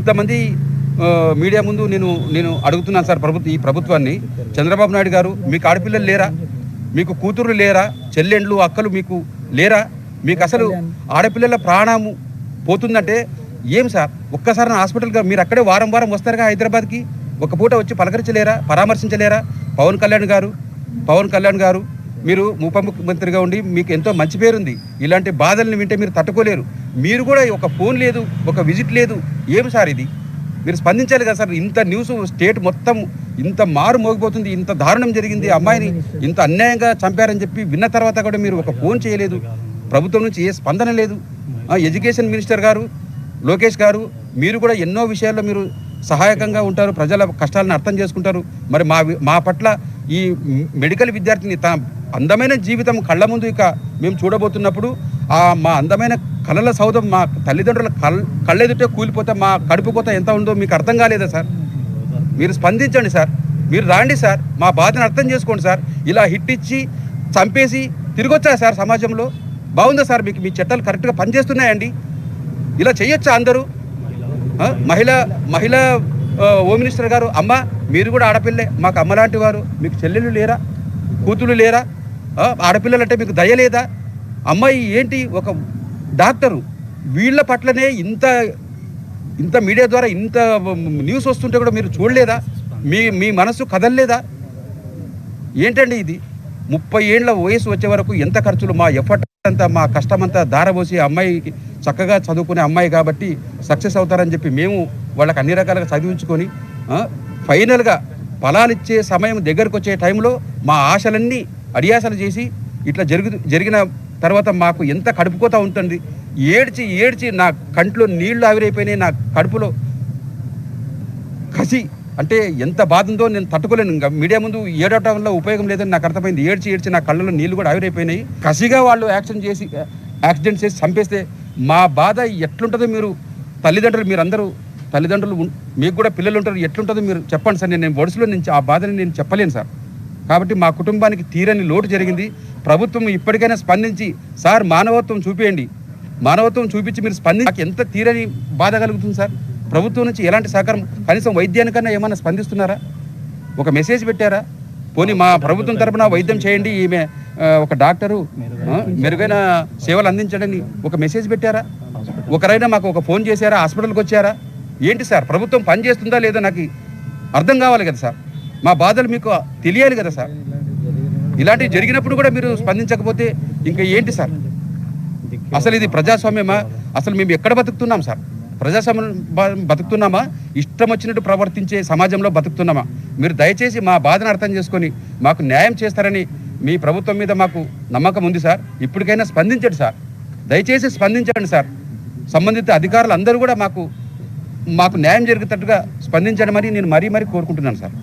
ఇంతమంది మీడియా ముందు నేను అడుగుతున్నాను సార్ ఈ ప్రభుత్వాన్ని, చంద్రబాబు నాయుడు గారు, మీకు ఆడపిల్లలు లేరా? మీకు కూతురు లేరా? చెల్లెండ్లు అక్కలు మీకు లేరా? మీకు అసలు ఆడపిల్లల ప్రాణము పోతుందంటే ఏం సార్? ఒక్కసారి నా హాస్పిటల్గా మీరు అక్కడే వారం వారం వస్తారుగా హైదరాబాద్కి, ఒక పూట వచ్చి పలకరించలేరా, పరామర్శించలేరా? పవన్ కళ్యాణ్ గారు మీరు ఉప ముఖ్యమంత్రిగా ఉండి మీకు ఎంతో మంచి పేరుంది. ఇలాంటి బాధల్ని వింటే మీరు తట్టుకోలేరు. మీరు కూడా ఒక ఫోన్ లేదు, ఒక విజిట్ లేదు. ఏం సార్ ఇది? మీరు స్పందించాలి కదా సార్. ఇంత న్యూస్ స్టేట్ మొత్తం ఇంత మారు మోగిపోతుంది, ఇంత దారుణం జరిగింది, అమ్మాయిని ఇంత అన్యాయంగా చంపారని చెప్పి విన్న తర్వాత కూడా మీరు ఒక ఫోన్ చేయలేదు. ప్రభుత్వం నుంచి ఏ స్పందన లేదు. ఎడ్యుకేషన్ మినిస్టర్ గారు లోకేష్ గారు, మీరు కూడా ఎన్నో విషయాల్లో మీరు సహాయకంగా ఉంటారు, ప్రజల కష్టాలను అర్థం చేసుకుంటారు. మరి మా పట్ల ఈ మెడికల్ విద్యార్థిని తన అందమైన జీవితం కళ్ళ ముందు ఇక మేము చూడబోతున్నప్పుడు మా అందమైన కళల సౌధం మా తల్లిదండ్రుల కళ్ళెదుటే కూలిపోతే మా కడుపు కోత ఎంత ఉందో మీకు అర్థం కాలేదా సార్? మీరు స్పందించండి సార్, మీరు రాండి సార్, మా బాధను అర్థం చేసుకోండి సార్. ఇలా హిట్ ఇచ్చి చంపేసి తిరిగి వచ్చా సార్ సమాజంలో? బాగుందా సార్? మీకు మీ చట్టాలు కరెక్ట్గా పనిచేస్తున్నాయండి? ఇలా చేయొచ్చా అందరూ? మహిళా హోమ్ మినిస్టర్ గారు, అమ్మ మీరు కూడా ఆడపిల్లే, మాకు అమ్మలాంటి వారు, మీకు చెల్లెలు లేరా, కూతుళ్ళు లేరా? ఆడపిల్లలంటే మీకు దయ లేదా? అమ్మాయి ఏంటి ఒక డాక్టరు, వీళ్ళ పట్లనే ఇంత మీడియా ద్వారా ఇంత న్యూస్ వస్తుంటే కూడా మీరు చూడలేదా? మీ మనసు కదలలేదా? ఏంటండి ఇది? 30 ఏళ్ల వయసు వచ్చే వరకు ఎంత ఖర్చులు, మా ఎఫర్ట్ అంతా, మా కష్టమంతా దారబోసి అమ్మాయికి చక్కగా చదువుకునే అమ్మాయి కాబట్టి సక్సెస్ అవుతారని చెప్పి మేము వాళ్ళకి అన్ని రకాలుగా చదివించుకొని ఫైనల్గా ఫలాలు ఇచ్చే సమయం దగ్గరకు వచ్చే టైంలో మా ఆశలన్నీ అడియాసలు చేసి ఇట్లా జరిగిన తర్వాత మాకు ఎంత కడుపుకోతా ఉంటుంది. ఏడ్చి నా కంట్లో నీళ్లు ఆవిరైపోయినాయి, నా కడుపులో కసి అంటే ఎంత బాధ ఉందో నేను తట్టుకోలేను. ఇంకా మీడియా ముందు ఏడవటం వల్ల ఉపయోగం లేదని నాకు అర్థమైంది. ఏడ్చి నా కళ్ళలో నీళ్లు కూడా ఆవిరైపోయినాయి. కసిగా వాళ్ళు యాక్సిడెంట్ చేసి చంపేస్తే మా బాధ ఎట్లుంటుందో మీరు తల్లిదండ్రులు మీకు కూడా పిల్లలు ఉంటారు, ఎట్లుంటుందో మీరు చెప్పండి సార్. నేను వరుసలో నుంచి ఆ బాధని నేను చెప్పలేను సార్. కాబట్టి మా కుటుంబానికి తీరని లోటు జరిగింది. ప్రభుత్వం ఇప్పటికైనా స్పందించి సార్ మానవత్వం చూపించండి, మానవత్వం చూపించి మీరు స్పందించి ఎంత తీరని బాధ కలుగుతుంది సార్. ప్రభుత్వం నుంచి ఎలాంటి సహకారం, కనీసం వైద్యానికన్నా ఏమైనా స్పందిస్తున్నారా? ఒక మెసేజ్ పెట్టారా? పోనీ మా ప్రభుత్వం తరపున వైద్యం చేయండి, ఈమె ఒక డాక్టరు మెరుగైన సేవలు అందించడని ఒక మెసేజ్ పెట్టారా? ఒకరైనా మాకు ఒక ఫోన్ చేశారా? హాస్పిటల్కి వచ్చారా? ఏంటి సార్? ప్రభుత్వం పని చేస్తుందా లేదో నాకు అర్థం కావాలి కదా సార్. మా బాధలు మీకు తెలియాలి కదా సార్. ఇలాంటివి జరిగినప్పుడు కూడా మీరు స్పందించకపోతే ఇంకా ఏంటి సార్? అసలు ఇది ప్రజాస్వామ్యమా? అసలు మేము ఎక్కడ బతుకుతున్నాం సార్? ప్రజాస్వామ్యం బతుకుతున్నామా? ఇష్టం వచ్చినట్టు ప్రవర్తించే సమాజంలో బతుకుతున్నామా? మీరు దయచేసి మా బాధను అర్థం చేసుకొని మాకు న్యాయం చేస్తారని మీ ప్రభుత్వం మీద మాకు నమ్మకం ఉంది సార్. ఇప్పటికైనా స్పందించండి సార్, దయచేసి స్పందించండి సార్. సంబంధిత అధికారులు అందరూ కూడా మాకు న్యాయం జరిగేటట్టుగా స్పందించడమని నేను మరీ కోరుకుంటున్నాను సార్.